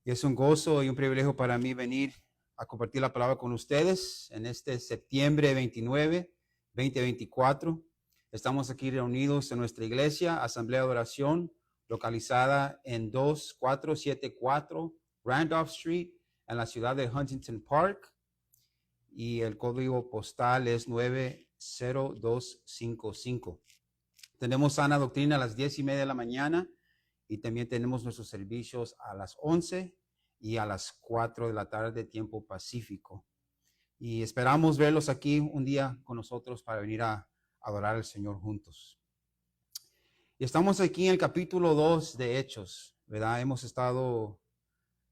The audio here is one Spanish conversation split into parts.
Y es un gozo y un privilegio para mí venir a compartir la palabra con ustedes en este septiembre 29, 2024. Estamos aquí reunidos en nuestra iglesia, Asamblea de Oración, localizada en 2474 Randolph Street, en la ciudad de Huntington Park. Y el código postal es 90255. Tenemos sana doctrina a las 10:30 de la mañana. Y también tenemos nuestros servicios a las 11 y a las 4 de la tarde, tiempo pacífico. Y esperamos verlos aquí un día con nosotros para venir a adorar al Señor juntos. Y estamos aquí en el capítulo 2 de Hechos, ¿verdad? Hemos estado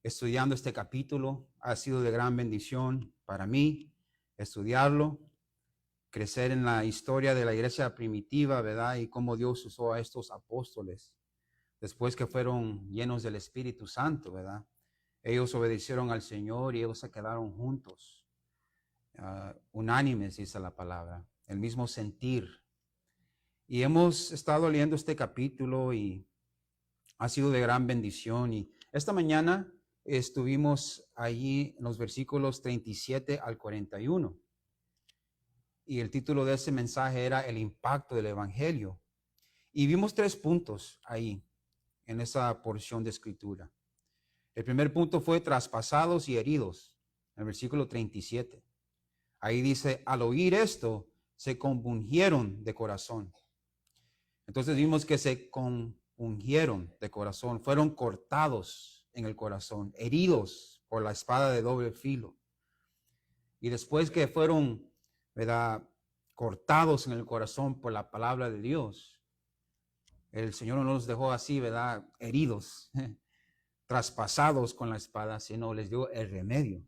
estudiando este capítulo. Ha sido de gran bendición para mí estudiarlo, crecer en la historia de la iglesia primitiva, ¿verdad? Y cómo Dios usó a estos apóstoles después que fueron llenos del Espíritu Santo, ¿verdad? Ellos obedecieron al Señor y ellos se quedaron juntos, unánimes, dice la palabra, el mismo sentir. Y hemos estado leyendo este capítulo y ha sido de gran bendición. Y esta mañana estuvimos allí en los versículos 37 al 41. Y el título de ese mensaje era El impacto del Evangelio. Y vimos 3 puntos ahí en esa porción de escritura. El primer punto fue traspasados y heridos, en el versículo 37. Ahí dice, al oír esto, se compungieron de corazón. Entonces vimos que se compungieron de corazón, fueron cortados en el corazón, heridos por la espada de doble filo. Y después que fueron, ¿verdad?, cortados en el corazón por la palabra de Dios, el Señor no nos dejó así, ¿verdad?, heridos, traspasados con la espada, sino les dio el remedio.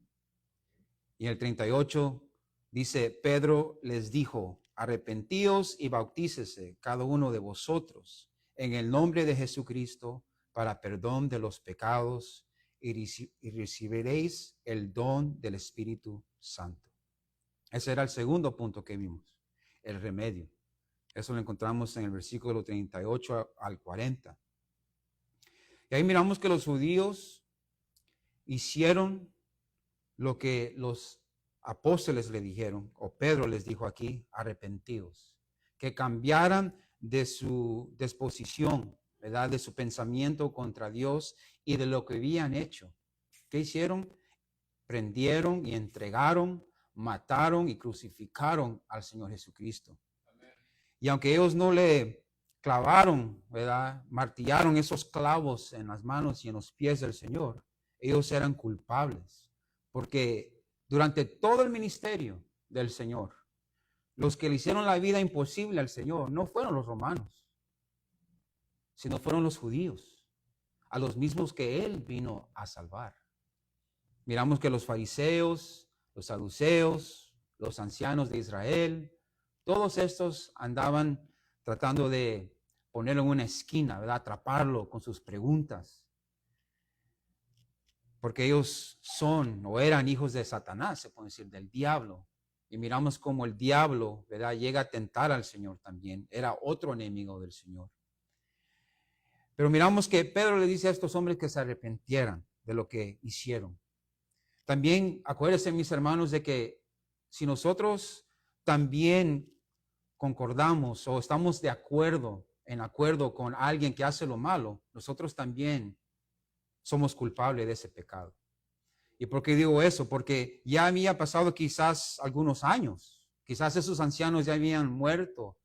Y el 38 dice, Pedro les dijo, arrepentíos y bautícese cada uno de vosotros en el nombre de Jesucristo para perdón de los pecados y recibiréis el don del Espíritu Santo. Ese era el segundo punto que vimos, el remedio. Eso lo encontramos en el versículo 38 al 40. Y ahí miramos que los judíos hicieron lo que los apóstoles le dijeron, o Pedro les dijo aquí, arrepentidos, que cambiaran de su disposición, ¿verdad?, de su pensamiento contra Dios y de lo que habían hecho. ¿Qué hicieron? Prendieron y entregaron, mataron y crucificaron al Señor Jesucristo. Y aunque ellos no le clavaron, ¿verdad?, martillaron esos clavos en las manos y en los pies del Señor, ellos eran culpables. Porque durante todo el ministerio del Señor, los que le hicieron la vida imposible al Señor no fueron los romanos, sino fueron los judíos, a los mismos que Él vino a salvar. Miramos que los fariseos, los saduceos, los ancianos de Israel, todos estos andaban tratando de ponerlo en una esquina, ¿verdad?, atraparlo con sus preguntas. Porque ellos son o eran hijos de Satanás, se puede decir, del diablo. Y miramos cómo el diablo, ¿verdad?, llega a tentar al Señor también. Era otro enemigo del Señor. Pero miramos que Pedro le dice a estos hombres que se arrepintieran de lo que hicieron. También acuérdense, mis hermanos, de que si nosotros también concordamos o estamos en acuerdo con alguien que hace lo malo, nosotros también somos culpables de ese pecado. ¿Y por qué digo eso? Porque ya había pasado quizás algunos años, quizás esos ancianos ya habían muerto,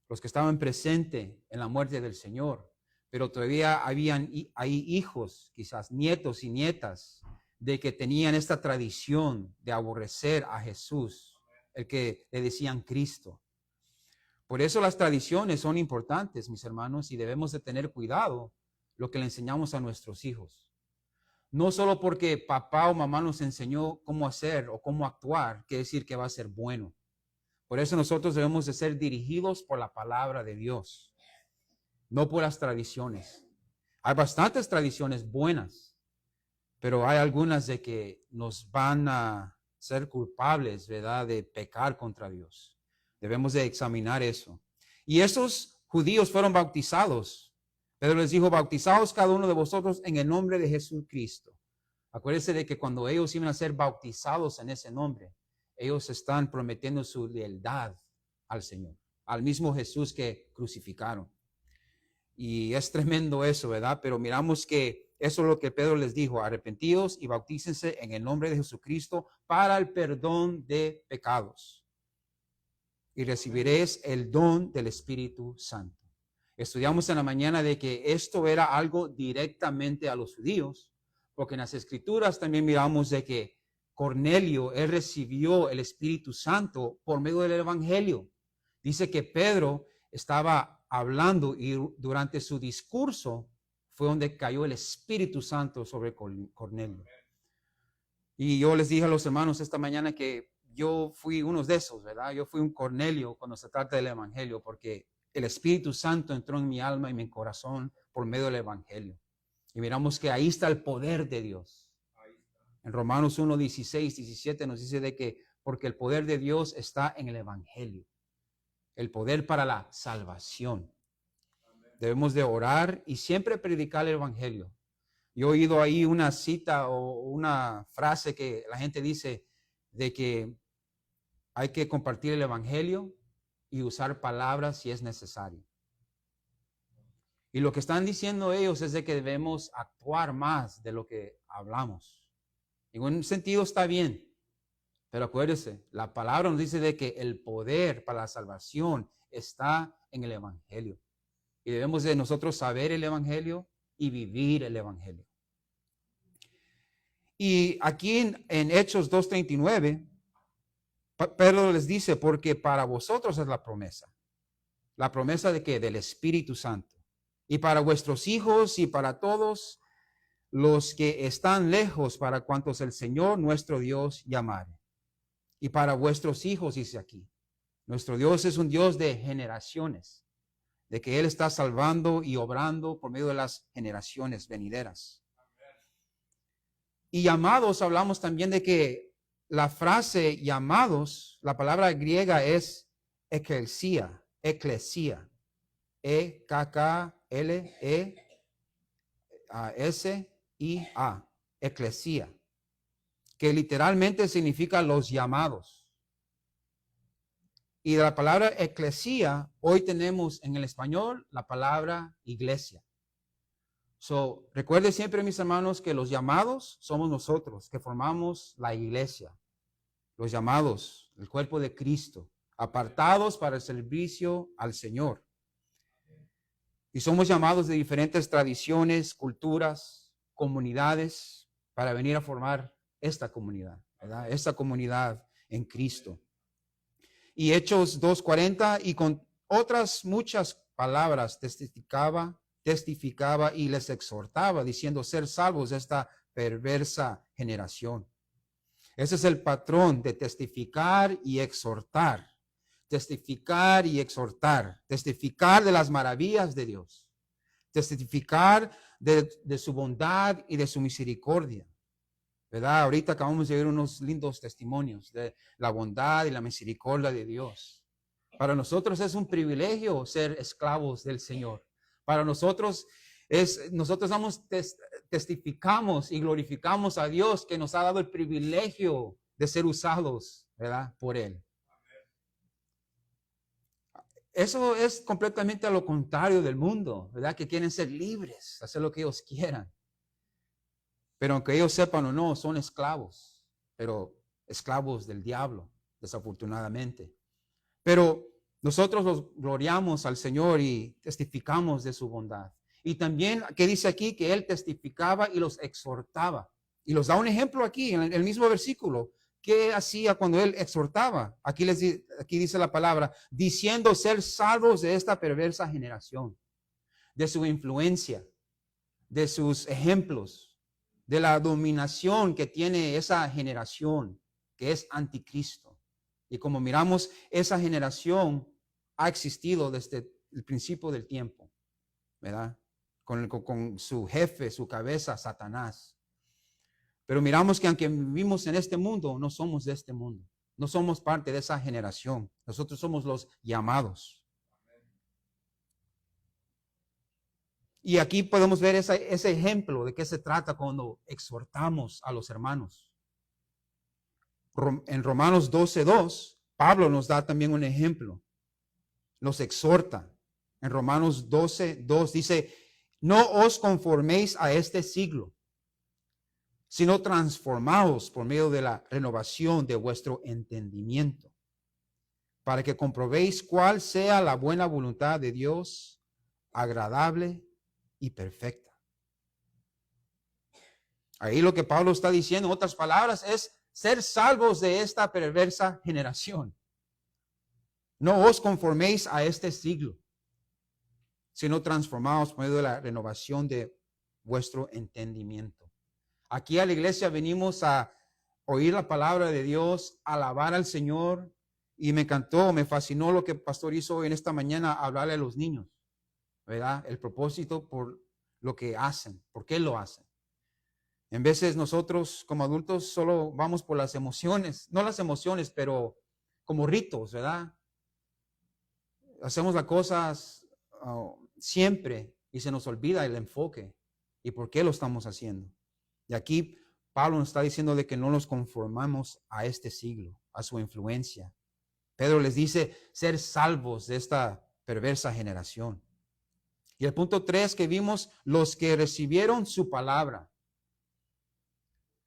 los que estaban presentes en la muerte del Señor, pero todavía hay hijos, quizás nietos y nietas, de que tenían esta tradición de aborrecer a Jesús, el que le decían Cristo. Por eso las tradiciones son importantes, mis hermanos, y debemos de tener cuidado lo que le enseñamos a nuestros hijos. No solo porque papá o mamá nos enseñó cómo hacer o cómo actuar, quiere decir que va a ser bueno. Por eso nosotros debemos de ser dirigidos por la palabra de Dios, no por las tradiciones. Hay bastantes tradiciones buenas, pero hay algunas de que nos van a ser culpables, ¿verdad?, de pecar contra Dios. Debemos de examinar eso. Y esos judíos fueron bautizados. Pedro les dijo, bautizaos cada uno de vosotros en el nombre de Jesucristo. Acuérdense de que cuando ellos iban a ser bautizados en ese nombre, ellos están prometiendo su lealtad al Señor, al mismo Jesús que crucificaron. Y es tremendo eso, ¿verdad? Pero miramos que eso es lo que Pedro les dijo: arrepentíos y bautícense en el nombre de Jesucristo para el perdón de pecados, y recibiréis el don del Espíritu Santo. Estudiamos en la mañana de que esto era algo directamente a los judíos, porque en las Escrituras también miramos de que Cornelio, él recibió el Espíritu Santo por medio del Evangelio. Dice que Pedro estaba hablando y durante su discurso fue donde cayó el Espíritu Santo sobre Cornelio. Y yo les dije a los hermanos esta mañana que yo fui uno de esos, ¿verdad? Yo fui un Cornelio cuando se trata del Evangelio, porque el Espíritu Santo entró en mi alma y mi corazón por medio del Evangelio. Y miramos que ahí está el poder de Dios. En Romanos 1, 16, 17 nos dice de que porque el poder de Dios está en el Evangelio. El poder para la salvación. Debemos de orar y siempre predicar el Evangelio. Yo he oído ahí una cita o una frase que la gente dice de que hay que compartir el Evangelio y usar palabras si es necesario. Y lo que están diciendo ellos es de que debemos actuar más de lo que hablamos. En un sentido está bien, pero acuérdese, la palabra nos dice de que el poder para la salvación está en el Evangelio. Y debemos de nosotros saber el Evangelio y vivir el Evangelio. Y aquí en Hechos 2:39, Pedro les dice, porque para vosotros es la promesa. ¿La promesa de qué? Del Espíritu Santo. Y para vuestros hijos y para todos los que están lejos, para cuantos el Señor nuestro Dios llamare. Y para vuestros hijos, dice aquí. Nuestro Dios es un Dios de generaciones, de que Él está salvando y obrando por medio de las generaciones venideras. Y llamados, hablamos también de que la frase llamados, la palabra griega es eclesia, E-K-K-L-E-S-I-A, eclesia, que literalmente significa los llamados. Y de la palabra eclesia, hoy tenemos en el español la palabra iglesia. Recuerde siempre, mis hermanos, que los llamados somos nosotros, que formamos la iglesia. Los llamados, el cuerpo de Cristo, apartados para el servicio al Señor. Y somos llamados de diferentes tradiciones, culturas, comunidades, para venir a formar esta comunidad, ¿verdad? Esta comunidad en Cristo. Y Hechos 2:40, y con otras muchas palabras testificaba y les exhortaba, diciendo: ser salvos de esta perversa generación. Ese es el patrón de testificar y exhortar. Testificar y exhortar. Testificar de las maravillas de Dios. Testificar de su bondad y de su misericordia. ¿Verdad? Ahorita acabamos de ver unos lindos testimonios de la bondad y la misericordia de Dios. Para nosotros es un privilegio ser esclavos del Señor. Para nosotros testificamos y glorificamos a Dios, que nos ha dado el privilegio de ser usados, ¿verdad? Por Él. Eso es completamente a lo contrario del mundo, ¿verdad? Que quieren ser libres, hacer lo que ellos quieran. Pero aunque ellos sepan o no, son esclavos, pero esclavos del diablo, desafortunadamente. Pero nosotros los gloriamos al Señor y testificamos de su bondad. Y también, ¿qué dice aquí? Que Él testificaba y los exhortaba. Y los da un ejemplo aquí, en el mismo versículo. ¿Qué hacía cuando Él exhortaba? Aquí dice la palabra, diciendo ser salvos de esta perversa generación, de su influencia, de sus ejemplos, de la dominación que tiene esa generación, que es anticristo. Y como miramos, esa generación ha existido desde el principio del tiempo, ¿verdad? Con su jefe, su cabeza, Satanás. Pero miramos que aunque vivimos en este mundo, no somos de este mundo. No somos parte de esa generación. Nosotros somos los llamados. Y aquí podemos ver ese ejemplo de qué se trata cuando exhortamos a los hermanos. En Romanos 12:2, Pablo nos da también un ejemplo. Los exhorta. En Romanos 12:2 dice, no os conforméis a este siglo, sino transformaos por medio de la renovación de vuestro entendimiento, para que comprobéis cuál sea la buena voluntad de Dios, agradable y perfecta. Ahí lo que Pablo está diciendo, en otras palabras, es ser salvos de esta perversa generación. No os conforméis a este siglo, sino transformaos por medio de la renovación de vuestro entendimiento. Aquí a la iglesia venimos a oír la palabra de Dios, alabar al Señor, y me encantó, me fascinó lo que el pastor hizo en esta mañana, hablarle a los niños, ¿verdad? El propósito por lo que hacen, por qué lo hacen. En veces nosotros como adultos solo vamos por las emociones, no las emociones, pero como ritos, ¿verdad? Hacemos las cosas siempre y se nos olvida el enfoque y por qué lo estamos haciendo. Y aquí Pablo nos está diciendo de que no nos conformamos a este siglo, a su influencia. Pedro les dice ser salvos de esta perversa generación. Y el punto 3 que vimos, los que recibieron su palabra.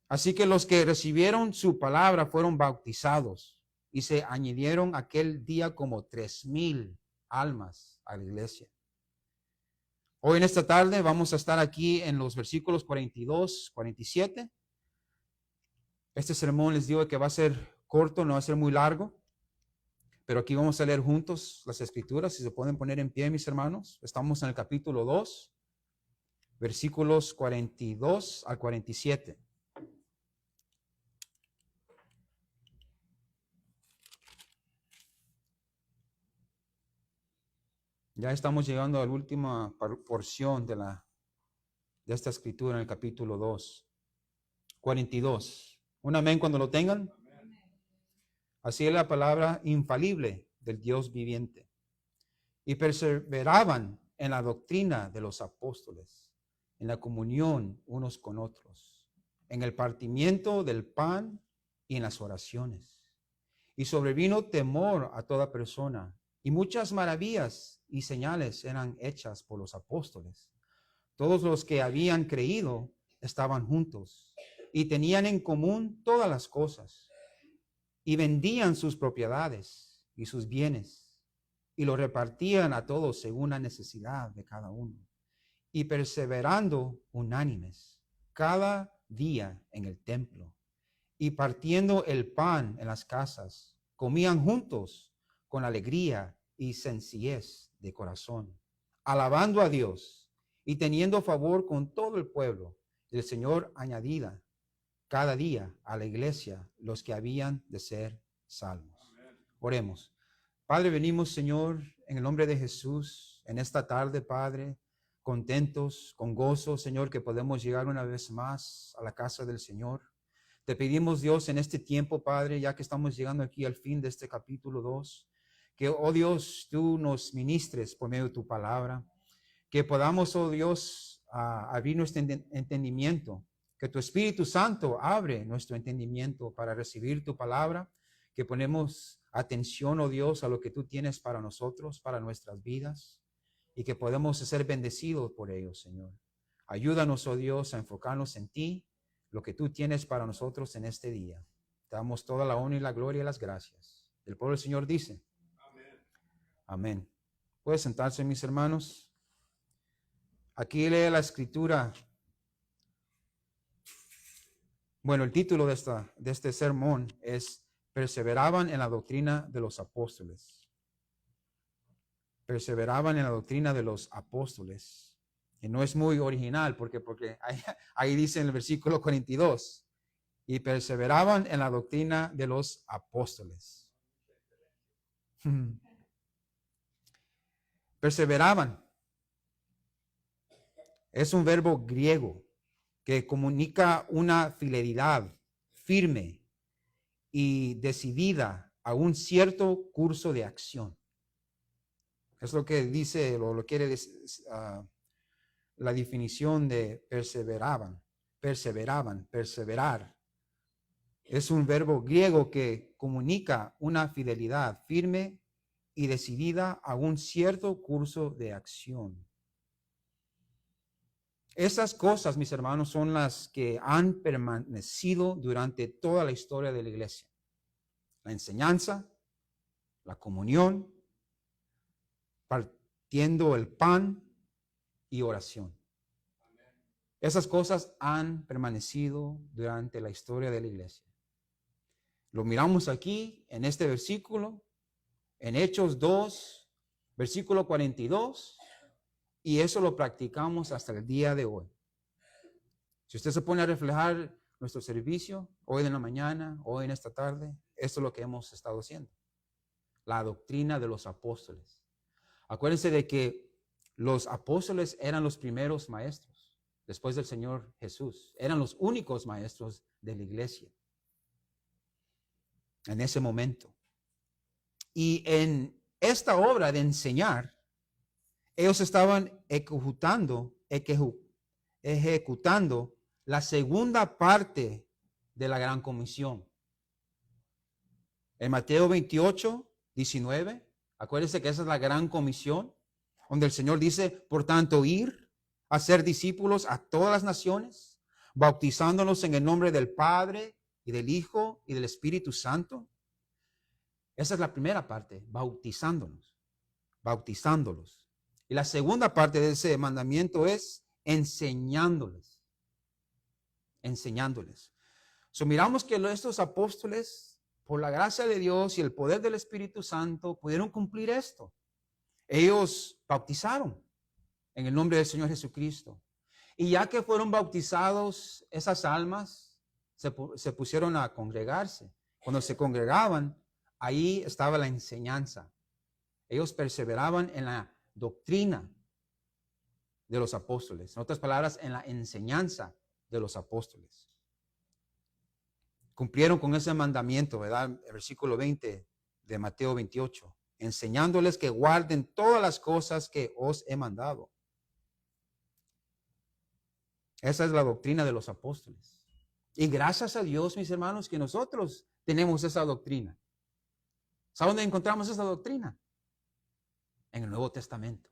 Así que los que recibieron su palabra fueron bautizados y se añadieron aquel día como 3,000 almas a la iglesia. Hoy en esta tarde vamos a estar aquí en los versículos 42, 47. Este sermón les digo que va a ser corto, no va a ser muy largo, pero aquí vamos a leer juntos las escrituras. Si se pueden poner en pie, mis hermanos. Estamos en el capítulo 2, versículos 42 al 47. Ya estamos llegando a la última porción de esta escritura en el capítulo 2. 42. Un amén cuando lo tengan. Así es la palabra infalible del Dios viviente. Y perseveraban en la doctrina de los apóstoles, en la comunión unos con otros, en el partimiento del pan y en las oraciones. Y sobrevino temor a toda persona, y muchas maravillas y señales eran hechas por los apóstoles. Todos los que habían creído estaban juntos y tenían en común todas las cosas, y vendían sus propiedades y sus bienes, y lo repartían a todos según la necesidad de cada uno. Y perseverando unánimes cada día en el templo, y partiendo el pan en las casas, comían juntos con alegría y sencillez de corazón, alabando a Dios y teniendo favor con todo el pueblo. El Señor añadía cada día a la iglesia los que habían de ser salvos. Oremos. Padre, venimos, Señor, en el nombre de Jesús, en esta tarde, Padre, contentos, con gozo, Señor, que podemos llegar una vez más a la casa del Señor. Te pedimos, Dios, en este tiempo, Padre, ya que estamos llegando aquí al fin de este capítulo 2, que, oh Dios, tú nos ministres por medio de tu palabra, que podamos, oh Dios, abrir nuestro entendimiento, que tu Espíritu Santo abre nuestro entendimiento para recibir tu palabra, que ponemos atención, oh Dios, a lo que tú tienes para nosotros, para nuestras vidas, y que podemos ser bendecidos por ello, Señor. Ayúdanos, oh Dios, a enfocarnos en ti, lo que tú tienes para nosotros en este día. Te damos toda la honra y la gloria y las gracias. El pueblo del Señor dice, amén. Amén. ¿Pueden sentarse, mis hermanos? Aquí lee la escritura. Bueno, el título de este sermón es Perseveraban en la doctrina de los apóstoles. Perseveraban en la doctrina de los apóstoles. Y no es muy original porque ahí dice en el versículo 42, y perseveraban en la doctrina de los apóstoles. Perseveraban. Es un verbo griego que comunica una fidelidad firme y decidida a un cierto curso de acción. Es lo que dice, lo quiere la definición de perseverar. Es un verbo griego que comunica una fidelidad firme y decidida a un cierto curso de acción. Esas cosas, mis hermanos, son las que han permanecido durante toda la historia de la iglesia. La enseñanza, la comunión, partiendo el pan y oración. Esas cosas han permanecido durante la historia de la iglesia. Lo miramos aquí en este versículo, en Hechos 2, versículo 42, y eso lo practicamos hasta el día de hoy. Si usted se pone a reflejar nuestro servicio, hoy en la mañana, hoy en esta tarde, esto es lo que hemos estado haciendo. La doctrina de los apóstoles. Acuérdense de que los apóstoles eran los primeros maestros, después del Señor Jesús. Eran los únicos maestros de la iglesia en ese momento. Y en esta obra de enseñar, ellos estaban ejecutando la segunda parte de la Gran Comisión. En Mateo 28, 19, acuérdense que esa es la Gran Comisión, donde el Señor dice, por tanto, ir a ser discípulos a todas las naciones, bautizándolos en el nombre del Padre y del Hijo y del Espíritu Santo. Esa es la primera parte, bautizándolos. Y la segunda parte de ese mandamiento es enseñándoles. Miramos que estos apóstoles, por la gracia de Dios y el poder del Espíritu Santo, pudieron cumplir esto. Ellos bautizaron en el nombre del Señor Jesucristo. Y ya que fueron bautizados, esas almas se pusieron a congregarse. Cuando se congregaban, ahí estaba la enseñanza. Ellos perseveraban en la doctrina de los apóstoles. En otras palabras, en la enseñanza de los apóstoles. Cumplieron con ese mandamiento, ¿verdad? El versículo 20 de Mateo 28. Enseñándoles que guarden todas las cosas que os he mandado. Esa es la doctrina de los apóstoles. Y gracias a Dios, mis hermanos, que nosotros tenemos esa doctrina. ¿Saben dónde encontramos esa doctrina? En el Nuevo Testamento.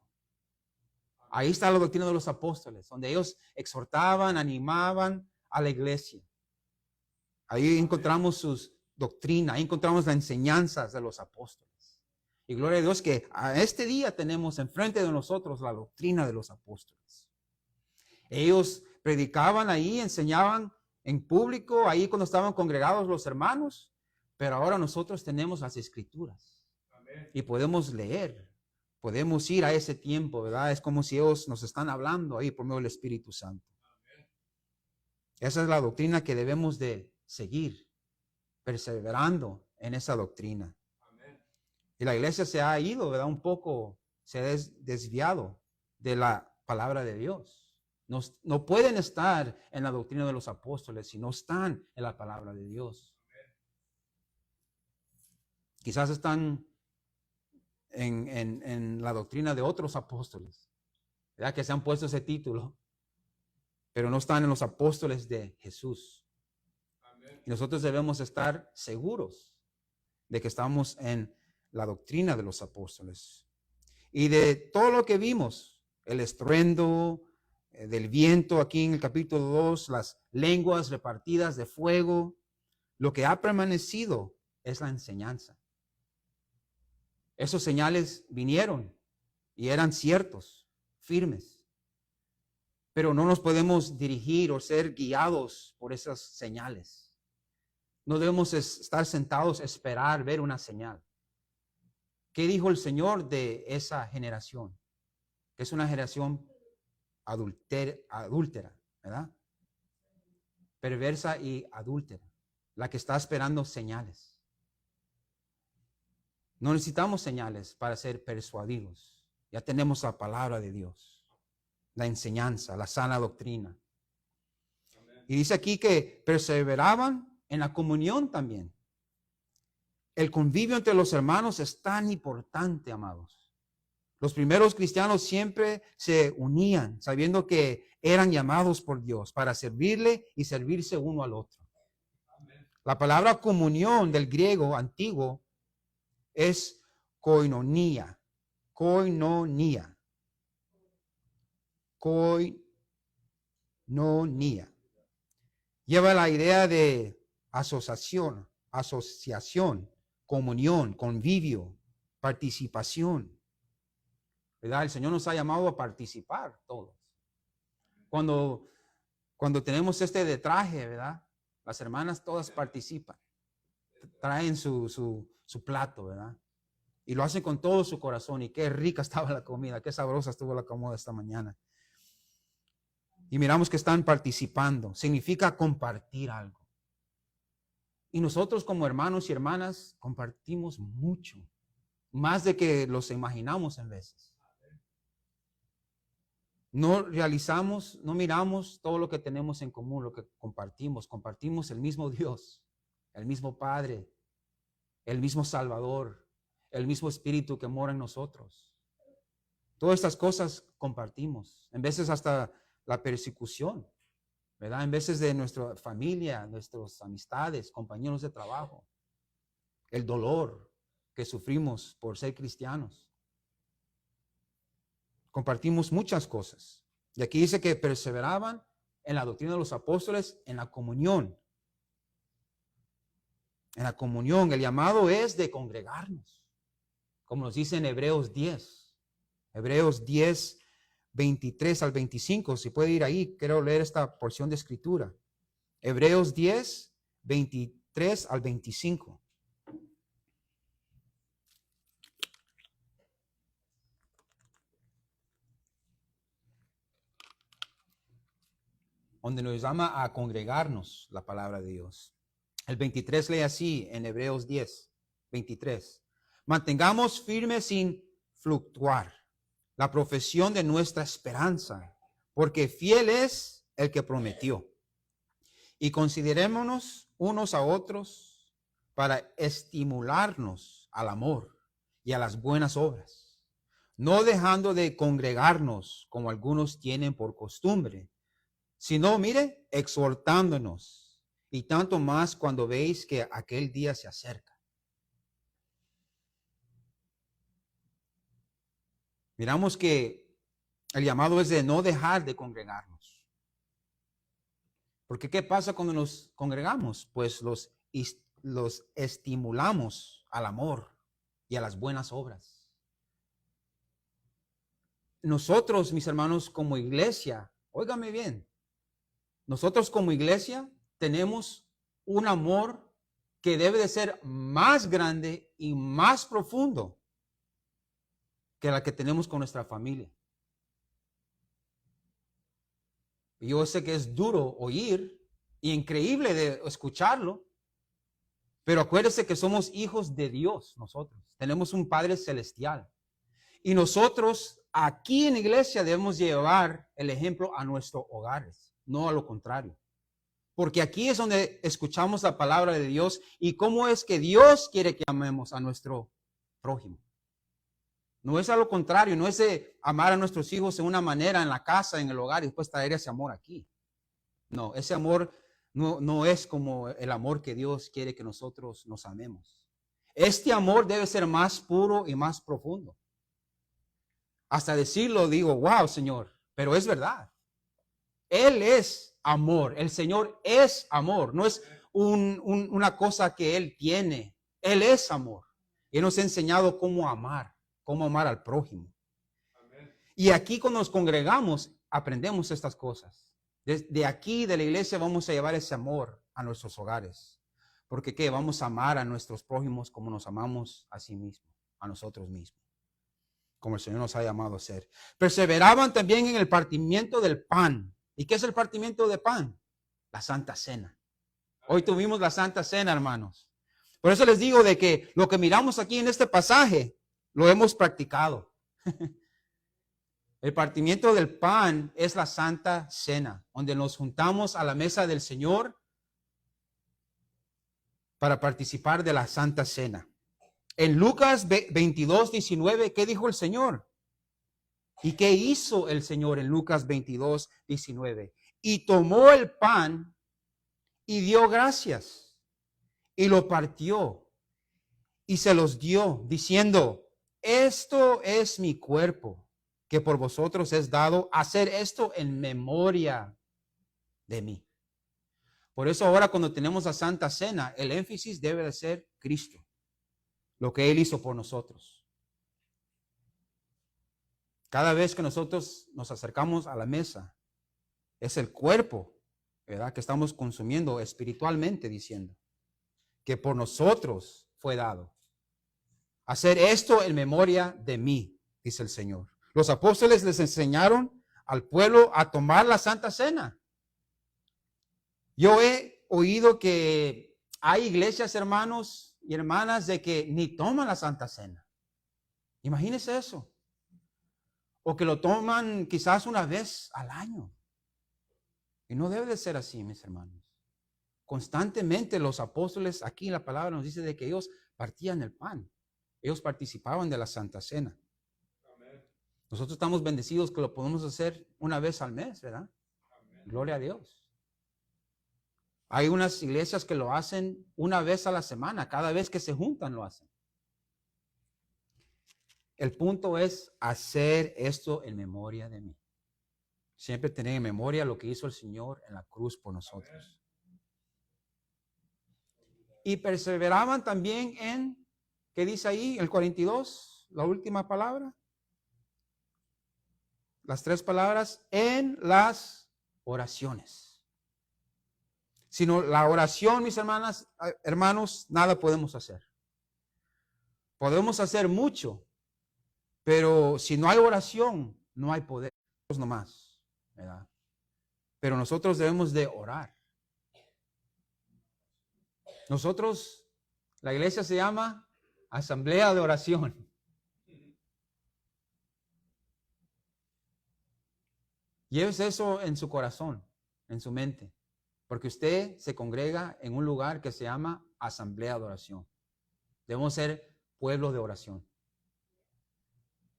Ahí está la doctrina de los apóstoles, donde ellos exhortaban, animaban a la iglesia. Ahí encontramos sus doctrinas, ahí encontramos las enseñanzas de los apóstoles. Y gloria a Dios que a este día tenemos enfrente de nosotros la doctrina de los apóstoles. Ellos predicaban ahí, enseñaban en público, ahí cuando estaban congregados los hermanos, pero ahora nosotros tenemos las escrituras. Amén. Y podemos leer. Podemos ir a ese tiempo, ¿verdad? Es como si ellos nos están hablando ahí por medio del Espíritu Santo. Amén. Esa es la doctrina que debemos de seguir, perseverando en esa doctrina. Amén. Y la iglesia se ha ido, ¿verdad? Un poco, se ha desviado de la palabra de Dios. No pueden estar en la doctrina de los apóstoles si no están en la palabra de Dios. Amén. Quizás están en la doctrina de otros apóstoles, ¿verdad? Que se han puesto ese título, pero no están en los apóstoles de Jesús. Amén. Y nosotros debemos estar seguros de que estamos en la doctrina de los apóstoles. Y de todo lo que vimos, el estruendo del viento aquí en el capítulo 2, las lenguas repartidas de fuego, lo que ha permanecido es la enseñanza. Esos señales vinieron y eran ciertos, firmes. Pero no nos podemos dirigir o ser guiados por esas señales. No debemos estar sentados a esperar ver una señal. ¿Qué dijo el Señor de esa generación? Que es una generación adúltera, ¿verdad? Perversa y adúltera, la que está esperando señales. No necesitamos señales para ser persuadidos. Ya tenemos la palabra de Dios, la enseñanza, la sana doctrina. Amén. Y dice aquí que perseveraban en la comunión también. El convivio entre los hermanos es tan importante, amados. Los primeros cristianos siempre se unían, sabiendo que eran llamados por Dios para servirle y servirse uno al otro. La palabra comunión del griego antiguo es koinonia. Koinonia. Koinonia. Lleva la idea de asociación, comunión, convivio, participación. ¿Verdad? El Señor nos ha llamado a participar todos. Cuando tenemos este de traje, ¿verdad? Las hermanas todas participan. Traen su plato, ¿verdad? Y lo hacen con todo su corazón. Y qué rica estaba la comida, qué sabrosa estuvo la comida esta mañana. Y miramos que están participando. Significa compartir algo. Y nosotros como hermanos y hermanas compartimos mucho. Más de que los imaginamos en veces. No realizamos, no miramos todo lo que tenemos en común, lo que compartimos. Compartimos el mismo Dios, el mismo Padre, el mismo Salvador, el mismo Espíritu que mora en nosotros. Todas estas cosas compartimos. En veces hasta la persecución, ¿verdad? En veces de nuestra familia, nuestras amistades, compañeros de trabajo. El dolor que sufrimos por ser cristianos. Compartimos muchas cosas. Y aquí dice que perseveraban en la doctrina de los apóstoles, en la comunión. En la comunión, el llamado es de congregarnos. Como nos dice en Hebreos 10. Hebreos 10, 23 al 25. Si puede ir ahí, quiero leer esta porción de escritura. Hebreos 10, 23 al 25. Donde nos llama a congregarnos la palabra de Dios. El 23 lee así en Hebreos 10, 23. Mantengamos firme sin fluctuar la profesión de nuestra esperanza, porque fiel es el que prometió. Y considerémonos unos a otros para estimularnos al amor y a las buenas obras, no dejando de congregarnos como algunos tienen por costumbre, sino, mire, exhortándonos, y tanto más cuando veis que aquel día se acerca. Miramos que el llamado es de no dejar de congregarnos. Porque ¿qué pasa cuando nos congregamos? Pues los estimulamos al amor y a las buenas obras. Nosotros, mis hermanos, como iglesia, óigame bien, nosotros como iglesia tenemos un amor que debe de ser más grande y más profundo que la que tenemos con nuestra familia. Yo sé que es duro oír y increíble de escucharlo, pero acuérdese que somos hijos de Dios nosotros. Tenemos un Padre celestial. Y nosotros aquí en la iglesia debemos llevar el ejemplo a nuestros hogares, no a lo contrario. Porque aquí es donde escuchamos la palabra de Dios y cómo es que Dios quiere que amemos a nuestro prójimo. No es a lo contrario, no es de amar a nuestros hijos de una manera en la casa, en el hogar y después traer ese amor aquí. No, ese amor no es como el amor que Dios quiere que nosotros nos amemos. Este amor debe ser más puro y más profundo. Hasta decirlo digo, wow, Señor, pero es verdad. Él es amor, el Señor es amor, no es una cosa que Él tiene, Él es amor. Y Él nos ha enseñado cómo amar al prójimo. Amén. Y aquí cuando nos congregamos, aprendemos estas cosas. Desde aquí de la iglesia vamos a llevar ese amor a nuestros hogares. Porque ¿qué? Vamos a amar a nuestros prójimos como nos amamos a sí mismos, a nosotros mismos. Como el Señor nos ha llamado a ser. Perseveraban también en el partimiento del pan. ¿Y qué es el partimiento de pan? La Santa Cena. Hoy tuvimos la Santa Cena, hermanos. Por eso les digo de que lo que miramos aquí en este pasaje, lo hemos practicado. El partimiento del pan es la Santa Cena, donde nos juntamos a la mesa del Señor para participar de la Santa Cena. En Lucas 22, 19, ¿qué dijo el Señor? ¿Y qué hizo el Señor en Lucas 22, 19? Y tomó el pan y dio gracias y lo partió y se los dio, diciendo, esto es mi cuerpo, que por vosotros es dado, hacer esto en memoria de mí. Por eso ahora cuando tenemos la Santa Cena, el énfasis debe de ser Cristo, lo que Él hizo por nosotros. Cada vez que nosotros nos acercamos a la mesa, es el cuerpo, ¿verdad?, que estamos consumiendo espiritualmente, diciendo que por nosotros fue dado. Hacer esto en memoria de mí, dice el Señor. Los apóstoles les enseñaron al pueblo a tomar la Santa Cena. Yo he oído que hay iglesias, hermanos y hermanas, de que ni toman la Santa Cena. Imagínense eso. O que lo toman quizás una vez al año. Y no debe de ser así, mis hermanos. Constantemente los apóstoles, aquí en la palabra nos dice de que ellos partían el pan. Ellos participaban de la Santa Cena. Amén. Nosotros estamos bendecidos que lo podemos hacer una vez al mes, ¿verdad? Amén. Gloria a Dios. Hay unas iglesias que lo hacen una vez a la semana. Cada vez que se juntan lo hacen. El punto es hacer esto en memoria de mí. Siempre tener en memoria lo que hizo el Señor en la cruz por nosotros. Y perseveraban también en, ¿qué dice ahí? El 42, la última palabra. Las 3 palabras, en las oraciones. Sino la oración, mis hermanas, hermanos, nada podemos hacer. Podemos hacer mucho, pero si no hay oración, no hay poder. No más, ¿verdad? Pero nosotros debemos de orar. Nosotros, la iglesia se llama Asamblea de Oración. Llévese eso en su corazón, en su mente, porque usted se congrega en un lugar que se llama Asamblea de Oración. Debemos ser pueblo de oración.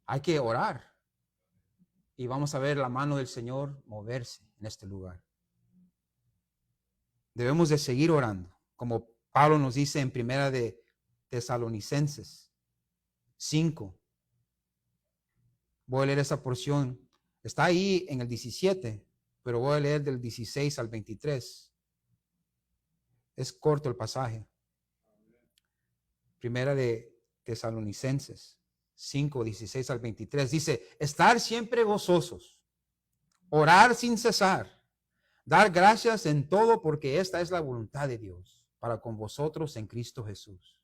Hay que orar y vamos a ver la mano del Señor moverse en este lugar. Debemos de seguir orando, como Pablo nos dice en Primera de Tesalonicenses 5. Voy a leer esa porción. Está ahí en el 17, pero voy a leer del 16 al 23. Es corto el pasaje. Primera de Tesalonicenses 5, 16 al 23. Dice, estar siempre gozosos, orar sin cesar, dar gracias en todo porque esta es la voluntad de Dios para con vosotros en Cristo Jesús.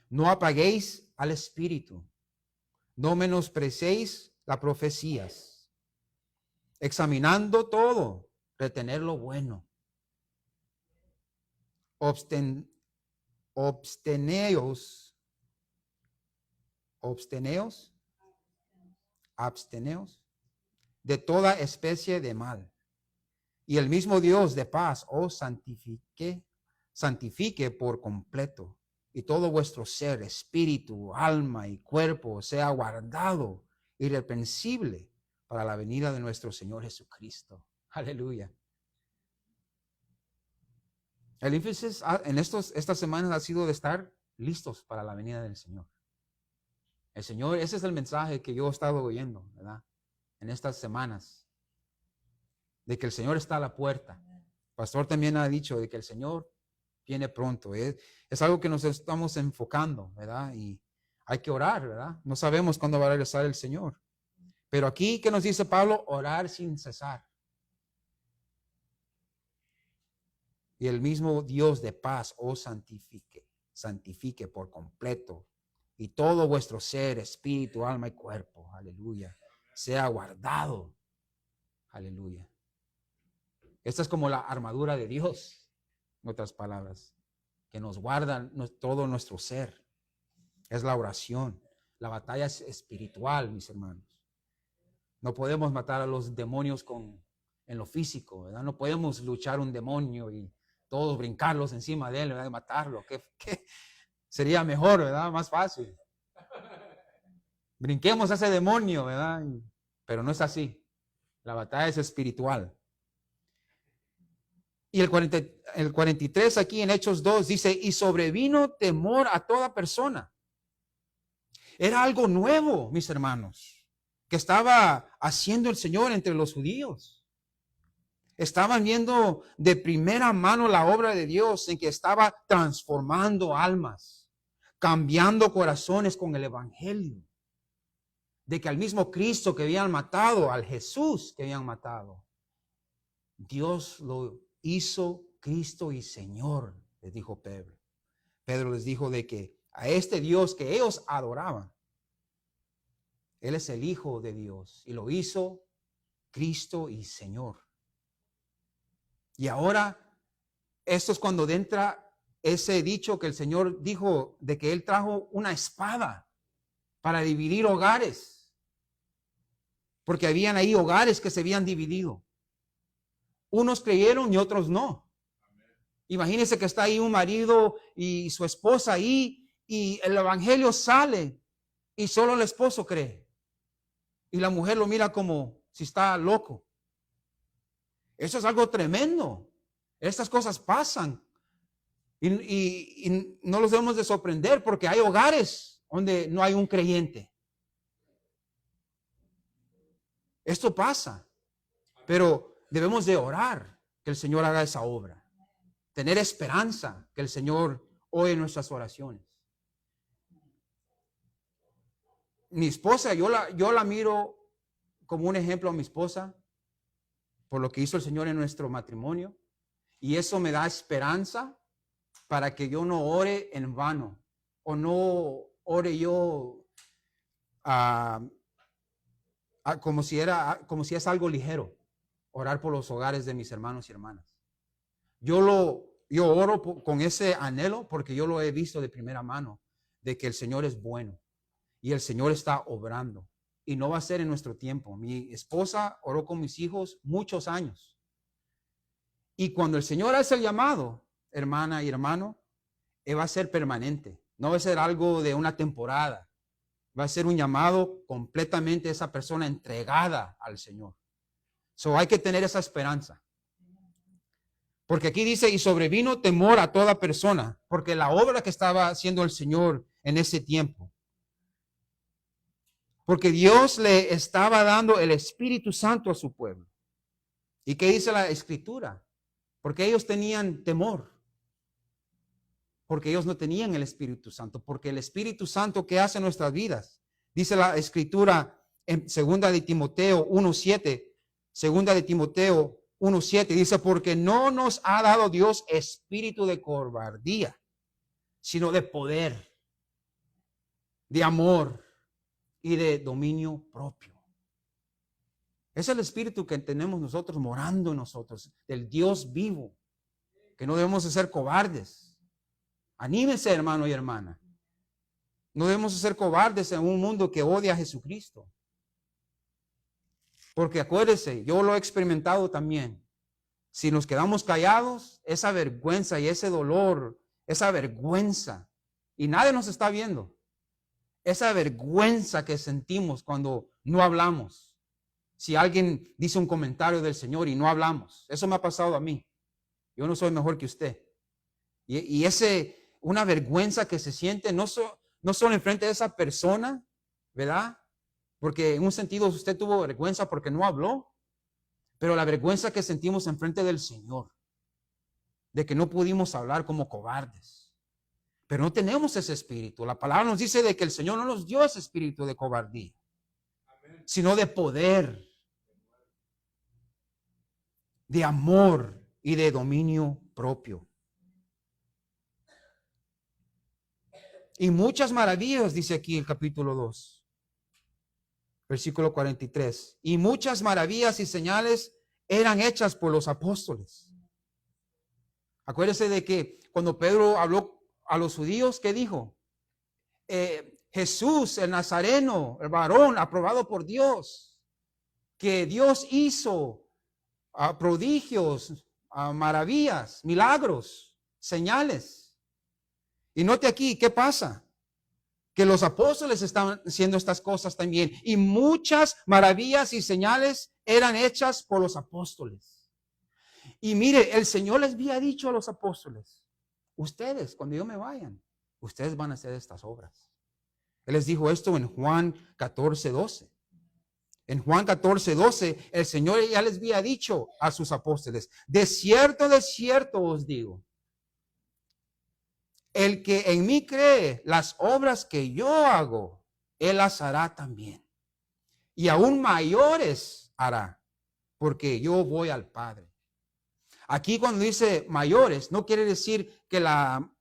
No apaguéis al Espíritu, no menospreciéis las profecías, examinando todo, retener lo bueno. Absteneos de toda especie de mal. Y el mismo Dios de paz os santifique por completo. Y todo vuestro ser, espíritu, alma y cuerpo sea guardado irreprensible para la venida de nuestro Señor Jesucristo. Aleluya. El énfasis en estas semanas ha sido de estar listos para la venida del Señor. El Señor, ese es el mensaje que yo he estado oyendo, ¿verdad? En estas semanas. De que el Señor está a la puerta. El pastor también ha dicho de que el Señor viene pronto. Es algo que nos estamos enfocando, ¿verdad? Y hay que orar, ¿verdad? No sabemos cuándo va a regresar el Señor. Pero aquí, ¿qué nos dice Pablo? Orar sin cesar. Y el mismo Dios de paz os santifique por completo. Y todo vuestro ser, espíritu, alma y cuerpo, aleluya, sea guardado. Aleluya. Esta es como la armadura de Dios, en otras palabras, que nos guarda todo nuestro ser. Es la oración. La batalla es espiritual, mis hermanos. No podemos matar a los demonios en lo físico, ¿verdad? No podemos luchar un demonio y todos brincarlos encima de él, ¿verdad? Y matarlo. ¿Qué sería mejor, ¿verdad? Más fácil. Brinquemos a ese demonio, ¿verdad? pero no es así. La batalla es espiritual. Y el 43 aquí en Hechos 2 dice, y sobrevino temor a toda persona. Era algo nuevo, mis hermanos, que estaba haciendo el Señor entre los judíos. Estaban viendo de primera mano la obra de Dios en que estaba transformando almas, cambiando corazones con el evangelio. De que al mismo Cristo que habían matado, al Jesús que habían matado, Dios lo hizo Cristo y Señor, les dijo Pedro. Pedro les dijo de que a este Dios que ellos adoraban, Él es el Hijo de Dios y lo hizo Cristo y Señor. Y ahora, esto es cuando entra ese dicho que el Señor dijo de que Él trajo una espada para dividir hogares. Porque habían ahí hogares que se habían dividido. Unos creyeron y otros no. Imagínense que está ahí un marido y su esposa ahí y el evangelio sale y solo el esposo cree. Y la mujer lo mira como si está loco. Eso es algo tremendo. Estas cosas pasan. Y no los debemos de sorprender porque hay hogares donde no hay un creyente. Esto pasa. Pero debemos de orar que el Señor haga esa obra. Tener esperanza que el Señor oye nuestras oraciones. Mi esposa, yo la miro como un ejemplo a mi esposa por lo que hizo el Señor en nuestro matrimonio. Y eso me da esperanza para que yo no ore en vano o no ore yo como si es algo ligero, orar por los hogares de mis hermanos y hermanas. Yo oro con ese anhelo porque yo lo he visto de primera mano, de que el Señor es bueno y el Señor está obrando. Y no va a ser en nuestro tiempo. Mi esposa oró con mis hijos muchos años. Y cuando el Señor hace el llamado, hermana y hermano, va a ser permanente. No va a ser algo de una temporada. Va a ser un llamado completamente de esa persona entregada al Señor. So hay que tener esa esperanza. Porque aquí dice, y sobrevino temor a toda persona, porque la obra que estaba haciendo el Señor en ese tiempo. Porque Dios le estaba dando el Espíritu Santo a su pueblo. ¿Y qué dice la Escritura? Porque ellos tenían temor. Porque ellos no tenían el Espíritu Santo. Porque el Espíritu Santo, ¿qué hace en nuestras vidas? Dice la Escritura en 2 de Timoteo 1:7. 2 de Timoteo 1:7 dice, porque no nos ha dado Dios espíritu de cobardía, sino de poder, de amor y de dominio propio. Es el espíritu que tenemos nosotros morando en nosotros, del Dios vivo, que no debemos de ser cobardes. Anímense, hermano y hermana. No debemos de ser cobardes en un mundo que odia a Jesucristo. Porque acuérdese, yo lo he experimentado también. Si nos quedamos callados, esa vergüenza y ese dolor, esa vergüenza, y nadie nos está viendo, esa vergüenza que sentimos cuando no hablamos. Si alguien dice un comentario del Señor y no hablamos, eso me ha pasado a mí. Yo no soy mejor que usted. Y una vergüenza que se siente no solo enfrente de esa persona, ¿verdad? Porque en un sentido usted tuvo vergüenza porque no habló, pero la vergüenza que sentimos enfrente del Señor, de que no pudimos hablar como cobardes. Pero no tenemos ese espíritu. La palabra nos dice de que el Señor no nos dio ese espíritu de cobardía, sino de poder, de amor y de dominio propio. Y muchas maravillas, dice aquí el capítulo 2. Versículo 43. Y muchas maravillas y señales eran hechas por los apóstoles. Acuérdese de que cuando Pedro habló a los judíos, ¿qué dijo? Jesús, el Nazareno, el varón aprobado por Dios, que Dios hizo prodigios, maravillas, milagros, señales. Y note aquí, ¿qué pasa? que los apóstoles estaban haciendo estas cosas también. Y muchas maravillas y señales eran hechas por los apóstoles. Y mire, el Señor les había dicho a los apóstoles, ustedes, cuando yo me vayan, ustedes van a hacer estas obras. Él les dijo esto en Juan 14:12. En Juan 14:12, el Señor ya les había dicho a sus apóstoles, de cierto os digo, el que en mí cree, las obras que yo hago, él las hará también. Y aún mayores hará, porque yo voy al Padre. Aquí cuando dice mayores, no quiere decir que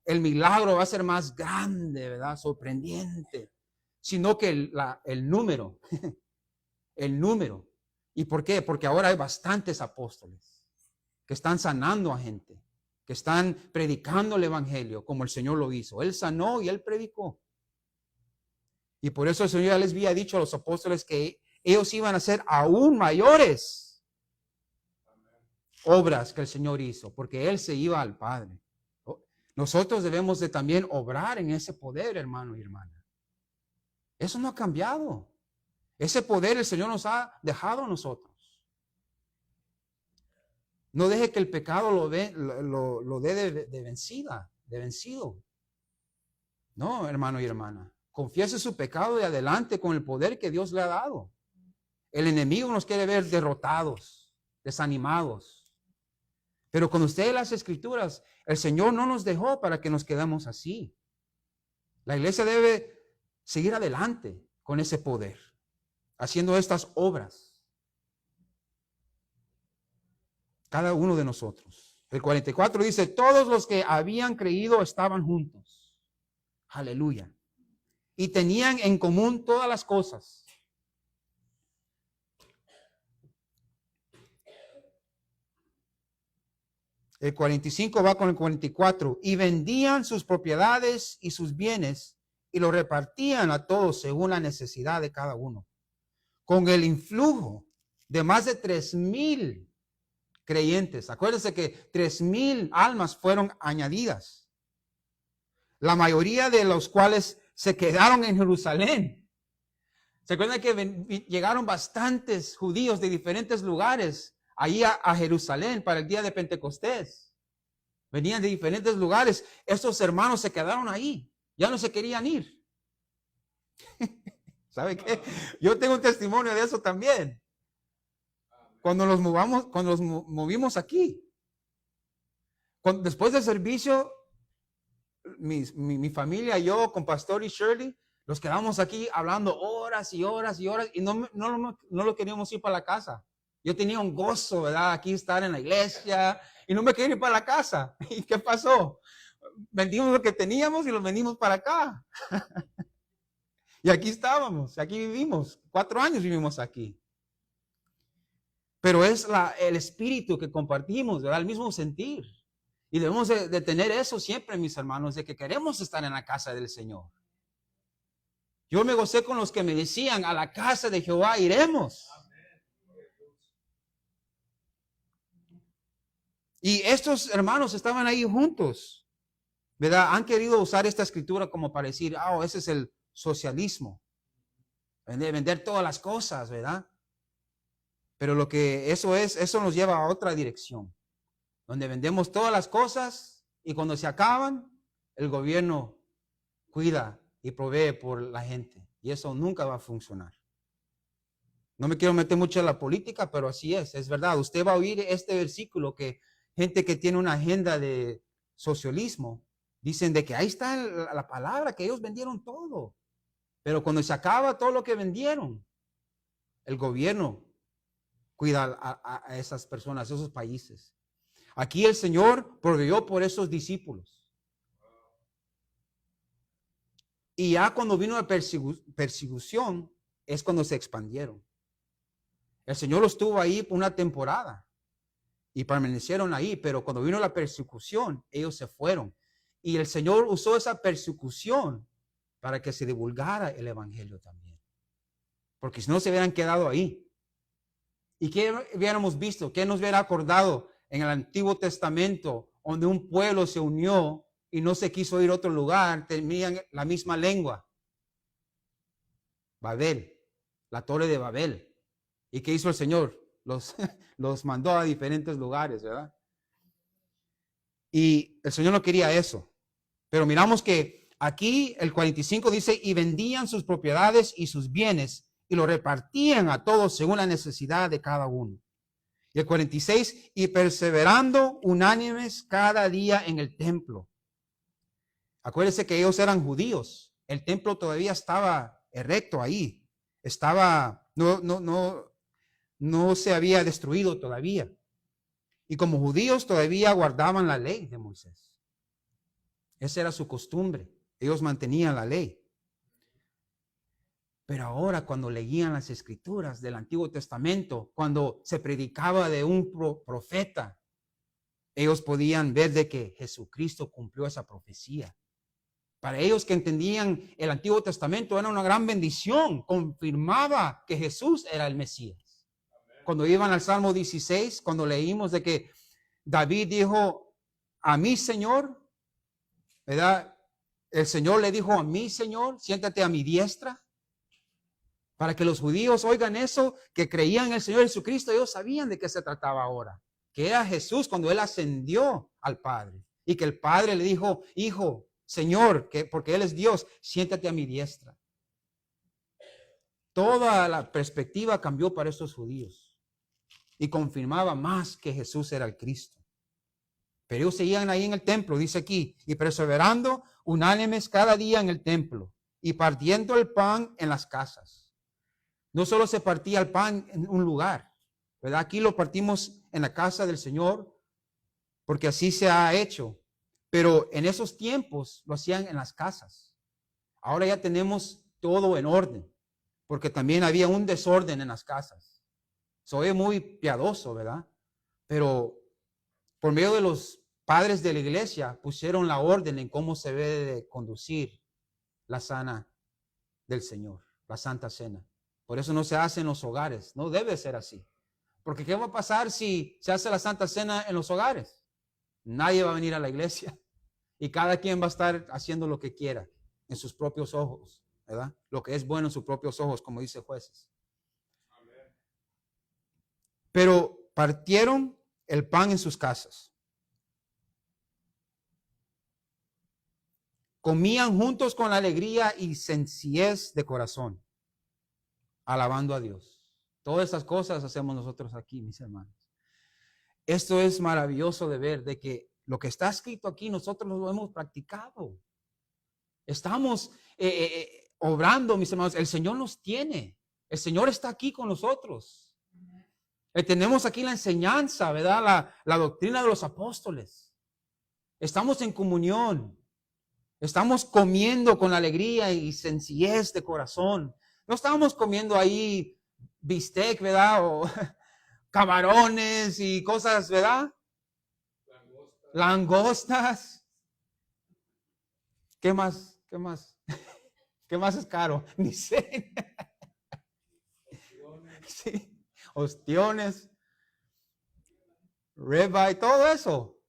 el milagro va a ser más grande, ¿verdad? Sorprendente, sino que el número, el número. ¿Y por qué? Porque ahora hay bastantes apóstoles que están sanando a gente, que están predicando el evangelio como el Señor lo hizo. Él sanó y él predicó. Y por eso el Señor ya les había dicho a los apóstoles que ellos iban a ser aún mayores obras que el Señor hizo, porque Él se iba al Padre. Nosotros debemos de también obrar en ese poder, hermano y hermana. Eso no ha cambiado. Ese poder el Señor nos ha dejado a nosotros. No deje que el pecado lo dé de vencido. No, hermano y hermana. Confiese su pecado y adelante con el poder que Dios le ha dado. El enemigo nos quiere ver derrotados, desanimados. Pero cuando usted lee las Escrituras, el Señor no nos dejó para que nos quedemos así. La iglesia debe seguir adelante con ese poder, haciendo estas obras. Cada uno de nosotros. El 44 dice, todos los que habían creído estaban juntos. Aleluya. Y tenían en común todas las cosas. El 45 va con el 44. Y vendían sus propiedades y sus bienes y lo repartían a todos según la necesidad de cada uno. Con el influjo de más de 3,000 creyentes. Acuérdense que 3,000 almas fueron añadidas. La mayoría de los cuales se quedaron en Jerusalén. ¿Se acuerdan que llegaron bastantes judíos de diferentes lugares ahí a Jerusalén para el día de Pentecostés? Venían de diferentes lugares. Estos hermanos se quedaron ahí. Ya no se querían ir. ¿Sabe qué? Yo tengo un testimonio de eso también. Cuando nos movimos aquí. Después del servicio, mi familia, yo con Pastor y Shirley, nos quedamos aquí hablando horas y horas y horas y no lo queríamos ir para la casa. Yo tenía un gozo, ¿verdad? Aquí estar en la iglesia y no me quería ir para la casa. ¿Y qué pasó? Vendimos lo que teníamos y los vendimos para acá. Y aquí estábamos, aquí vivimos. 4 años vivimos aquí. Pero es el espíritu que compartimos, ¿verdad? El mismo sentir. Y debemos de tener eso siempre, mis hermanos, de que queremos estar en la casa del Señor. Yo me gocé con los que me decían, a la casa de Jehová iremos. Y estos hermanos estaban ahí juntos, ¿verdad? Han querido usar esta escritura como para decir, ese es el socialismo. Vender todas las cosas, ¿verdad? Pero lo que eso nos lleva a otra dirección, donde vendemos todas las cosas y cuando se acaban, el gobierno cuida y provee por la gente. Y eso nunca va a funcionar. No me quiero meter mucho en la política, pero así es verdad. Usted va a oír este versículo que gente que tiene una agenda de socialismo, dicen de que ahí está la palabra, que ellos vendieron todo. Pero cuando se acaba todo lo que vendieron, el gobierno cuida a esas personas, a esos países. Aquí el Señor proveyó por esos discípulos. Y ya cuando vino la persecución, es cuando se expandieron. El Señor los tuvo ahí por una temporada y permanecieron ahí, pero cuando vino la persecución, ellos se fueron. Y el Señor usó esa persecución para que se divulgara el evangelio también. Porque si no se hubieran quedado ahí. ¿Y qué hubiéramos visto? ¿Qué nos hubiera acordado en el Antiguo Testamento, donde un pueblo se unió y no se quiso ir a otro lugar, tenían la misma lengua? Babel, la torre de Babel. ¿Y qué hizo el Señor? Los mandó a diferentes lugares, ¿verdad? Y el Señor no quería eso. Pero miramos que aquí el 45 dice, y vendían sus propiedades y sus bienes y lo repartían a todos según la necesidad de cada uno. Y el 46, y perseverando unánimes cada día en el templo. Acuérdense que ellos eran judíos. El templo todavía estaba erecto ahí. No se había destruido todavía. Y como judíos todavía guardaban la ley de Moisés. Esa era su costumbre. Ellos mantenían la ley. Pero ahora cuando leían las escrituras del Antiguo Testamento, cuando se predicaba de un profeta, ellos podían ver de que Jesucristo cumplió esa profecía. Para ellos que entendían el Antiguo Testamento era una gran bendición, confirmaba que Jesús era el Mesías. Cuando iban al Salmo 16, cuando leímos de que David dijo, a mi Señor, ¿verdad? El Señor le dijo a mi Señor, siéntate a mi diestra. Para que los judíos oigan eso, que creían en el Señor Jesucristo, ellos sabían de qué se trataba ahora. Que era Jesús cuando Él ascendió al Padre. Y que el Padre le dijo, hijo, Señor, porque Él es Dios, siéntate a mi diestra. Toda la perspectiva cambió para estos judíos. Y confirmaba más que Jesús era el Cristo. Pero ellos seguían ahí en el templo, dice aquí, y perseverando unánimes cada día en el templo, y partiendo el pan en las casas. No solo se partía el pan en un lugar, ¿verdad? Aquí lo partimos en la casa del Señor, porque así se ha hecho. Pero en esos tiempos lo hacían en las casas. Ahora ya tenemos todo en orden, porque también había un desorden en las casas. Soy muy piadoso, ¿verdad? Pero por medio de los padres de la iglesia pusieron la orden en cómo se debe de conducir la cena del Señor, la Santa Cena. Por eso no se hace en los hogares, no debe ser así. Porque ¿qué va a pasar si se hace la Santa Cena en los hogares? Nadie va a venir a la iglesia y cada quien va a estar haciendo lo que quiera en sus propios ojos, ¿verdad? Lo que es bueno en sus propios ojos, como dice Jueces. Pero partieron el pan en sus casas. Comían juntos con alegría y sencillez de corazón, alabando a Dios. Todas esas cosas hacemos nosotros aquí, mis hermanos. Esto es maravilloso de ver, de que lo que está escrito aquí nosotros lo hemos practicado. Estamos obrando, mis hermanos. El Señor nos tiene. El Señor está aquí con nosotros. Tenemos aquí la enseñanza, ¿verdad? La doctrina de los apóstoles. Estamos en comunión. Estamos comiendo con alegría y sencillez de corazón. No estamos comiendo ahí bistec, ¿verdad? O camarones y cosas, ¿verdad? Langostas. ¿Qué más? ¿Qué más? ¿Qué más es caro? Ni sé. Sí. Ostiones, ribeye, todo eso.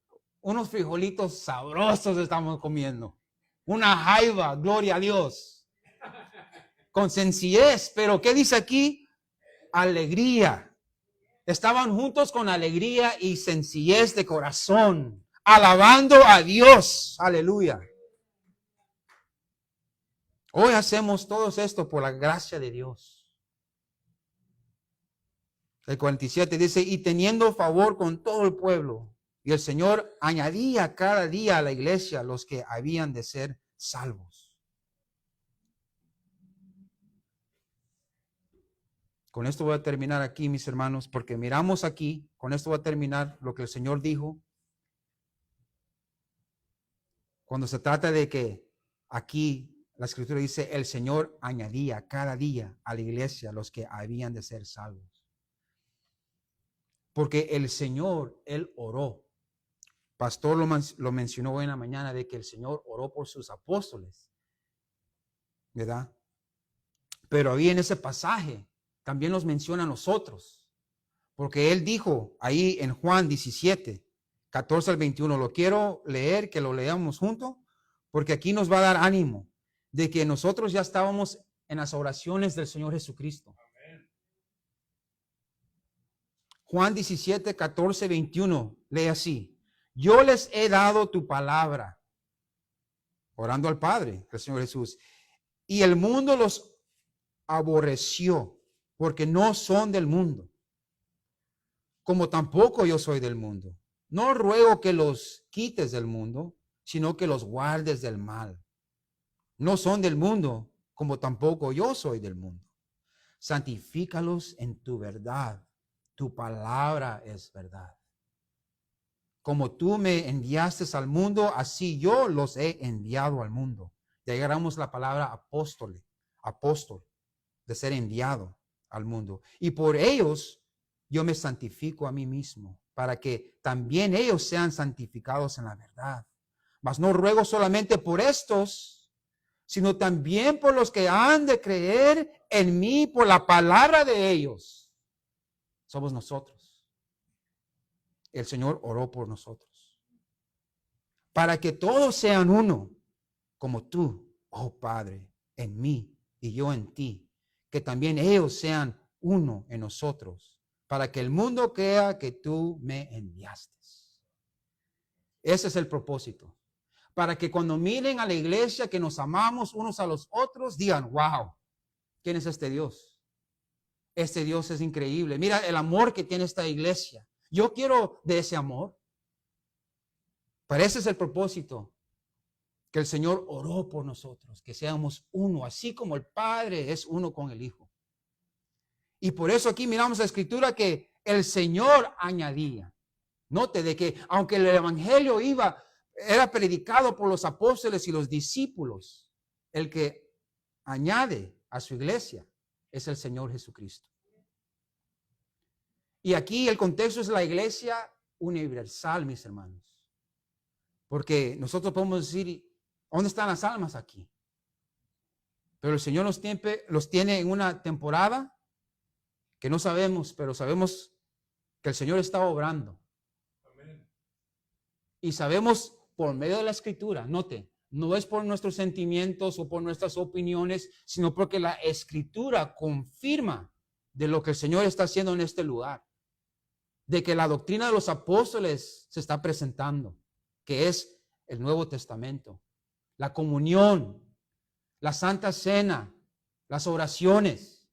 Unos frijolitos sabrosos estamos comiendo. Una jaiba, gloria a Dios. Con sencillez, pero ¿qué dice aquí? Alegría. Estaban juntos con alegría y sencillez de corazón, alabando a Dios. Aleluya. Hoy hacemos todo esto por la gracia de Dios. El 47 dice, y teniendo favor con todo el pueblo, y el Señor añadía cada día a la iglesia los que habían de ser salvos. Con esto voy a terminar aquí, mis hermanos, porque miramos aquí, con esto voy a terminar lo que el Señor dijo. Cuando se trata de que aquí la Escritura dice, el Señor añadía cada día a la iglesia los que habían de ser salvos. Porque el Señor, Él oró. Pastor lo mencionó hoy en la mañana de que el Señor oró por sus apóstoles, ¿verdad? Pero ahí en ese pasaje también nos menciona a nosotros. Porque Él dijo ahí en Juan 17, 14 al 21, lo quiero leer, que lo leamos juntos, porque aquí nos va a dar ánimo de que nosotros ya estábamos en las oraciones del Señor Jesucristo. Juan 17, 14, 21, lee así. Yo les he dado tu palabra, orando al Padre, el Señor Jesús, y el mundo los aborreció, porque no son del mundo, como tampoco yo soy del mundo. No ruego que los quites del mundo, sino que los guardes del mal. No son del mundo, como tampoco yo soy del mundo. Santifícalos en tu verdad. Tu palabra es verdad. Como tú me enviaste al mundo, así yo los he enviado al mundo. Ya agarramos la palabra apóstol, de ser enviado al mundo. Y por ellos yo me santifico a mí mismo, para que también ellos sean santificados en la verdad. Mas no ruego solamente por estos, sino también por los que han de creer en mí por la palabra de ellos. Somos nosotros. El Señor oró por nosotros. Para que todos sean uno, como tú, oh Padre, en mí y yo en ti. Que también ellos sean uno en nosotros, para que el mundo crea que tú me enviaste. Ese es el propósito. Para que cuando miren a la iglesia que nos amamos unos a los otros, digan, wow, ¿quién es este Dios? Este Dios es increíble. Mira el amor que tiene esta iglesia. Yo quiero de ese amor. Pero ese es el propósito. Que el Señor oró por nosotros, que seamos uno, así como el Padre es uno con el Hijo. Y por eso aquí miramos la escritura que el Señor añadía. Note de que aunque el evangelio era predicado por los apóstoles y los discípulos, el que añade a su iglesia es el Señor Jesucristo. Y aquí el contexto es la iglesia universal, mis hermanos. Porque nosotros podemos decir, ¿dónde están las almas aquí? Pero el Señor los tiene en una temporada que no sabemos, pero sabemos que el Señor está obrando. Y sabemos por medio de la escritura, note, no es por nuestros sentimientos o por nuestras opiniones, sino porque la escritura confirma de lo que el Señor está haciendo en este lugar. De que la doctrina de los apóstoles se está presentando, que es el Nuevo Testamento, la comunión, la Santa Cena, las oraciones.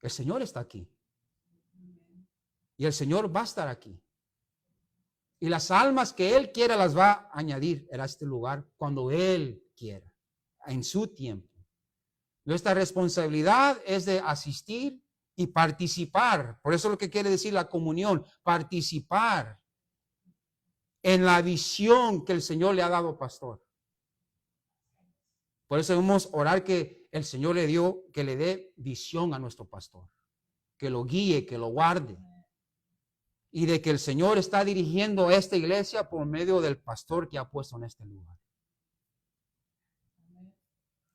El Señor está aquí. Y el Señor va a estar aquí. Y las almas que Él quiera las va a añadir a este lugar cuando Él quiera, en su tiempo. Nuestra responsabilidad es de asistir y participar. Por eso es lo que quiere decir la comunión, participar en la visión que el Señor le ha dado, pastor. Por eso debemos orar que el Señor que le dé visión a nuestro pastor, que lo guíe, que lo guarde. Y de que el Señor está dirigiendo a esta iglesia por medio del pastor que ha puesto en este lugar.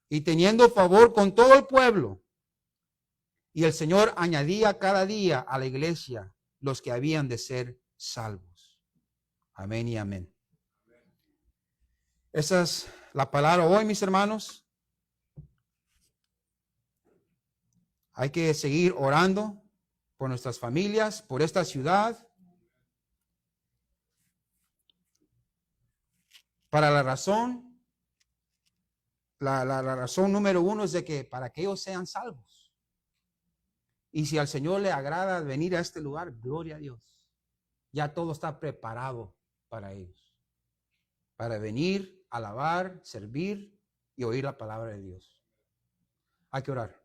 Y teniendo favor con todo el pueblo. Y el Señor añadía cada día a la iglesia los que habían de ser salvos. Amén y amén. Esa es la palabra hoy, mis hermanos. Hay que seguir orando por nuestras familias, por esta ciudad. Para la razón número uno es de que para que ellos sean salvos. Y si al Señor le agrada venir a este lugar, gloria a Dios. Ya todo está preparado para ellos. Para venir, alabar, servir y oír la palabra de Dios. Hay que orar.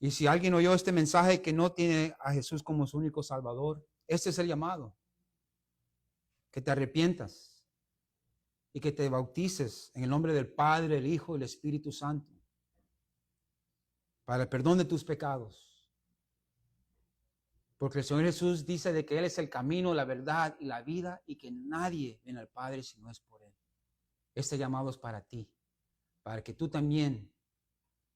Y si alguien oyó este mensaje que no tiene a Jesús como su único Salvador, este es el llamado. Que te arrepientas y que te bautices en el nombre del Padre, el Hijo y el Espíritu Santo para el perdón de tus pecados. Porque el Señor Jesús dice de que Él es el camino, la verdad y la vida y que nadie viene al Padre si no es por Él. Este llamado es para ti, para que tú también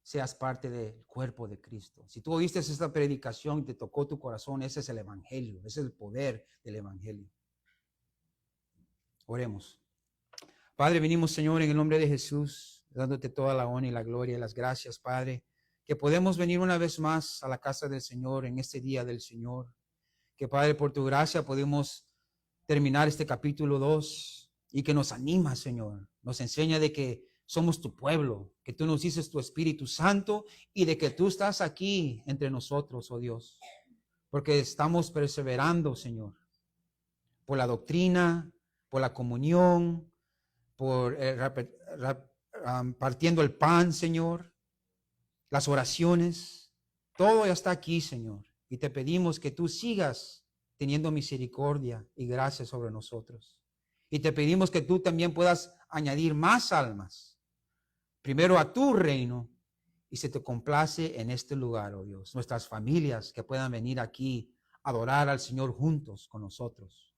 seas parte del cuerpo de Cristo. Si tú oíste esta predicación y te tocó tu corazón, ese es el Evangelio, ese es el poder del Evangelio. Oremos. Padre, venimos, Señor, en el nombre de Jesús, dándote toda la honra y la gloria y las gracias, Padre, que podemos venir una vez más a la casa del Señor en este día del Señor. Que, Padre, por tu gracia podemos terminar este capítulo 2 y que nos anima, Señor. Nos enseña de que somos tu pueblo, que tú nos dices tu Espíritu Santo y de que tú estás aquí entre nosotros, oh Dios. Porque estamos perseverando, Señor, por la doctrina, por la comunión, por partiendo el pan, Señor, las oraciones, todo ya está aquí, Señor. Y te pedimos que tú sigas teniendo misericordia y gracia sobre nosotros. Y te pedimos que tú también puedas añadir más almas, primero a tu reino, y se te complace en este lugar, oh Dios, nuestras familias que puedan venir aquí a adorar al Señor juntos con nosotros.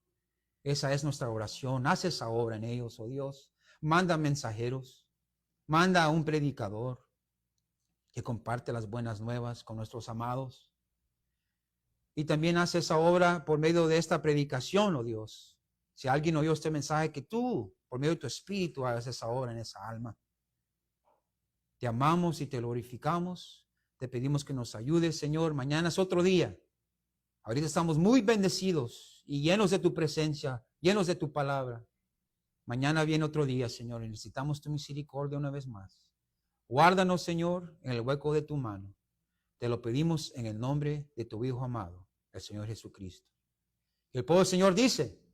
Esa es nuestra oración. Haz esa obra en ellos, oh Dios. Manda mensajeros, manda a un predicador que comparte las buenas nuevas con nuestros amados. Y también haz esa obra por medio de esta predicación, oh Dios. Si alguien oyó este mensaje, que tú, por medio de tu Espíritu, hagas esa obra en esa alma. Te amamos y te glorificamos. Te pedimos que nos ayudes, Señor. Mañana es otro día. Ahorita estamos muy bendecidos y llenos de tu presencia, llenos de tu palabra. Mañana viene otro día, Señor, y necesitamos tu misericordia una vez más. Guárdanos, Señor, en el hueco de tu mano. Te lo pedimos en el nombre de tu Hijo amado, el Señor Jesucristo. El pueblo del Señor dice...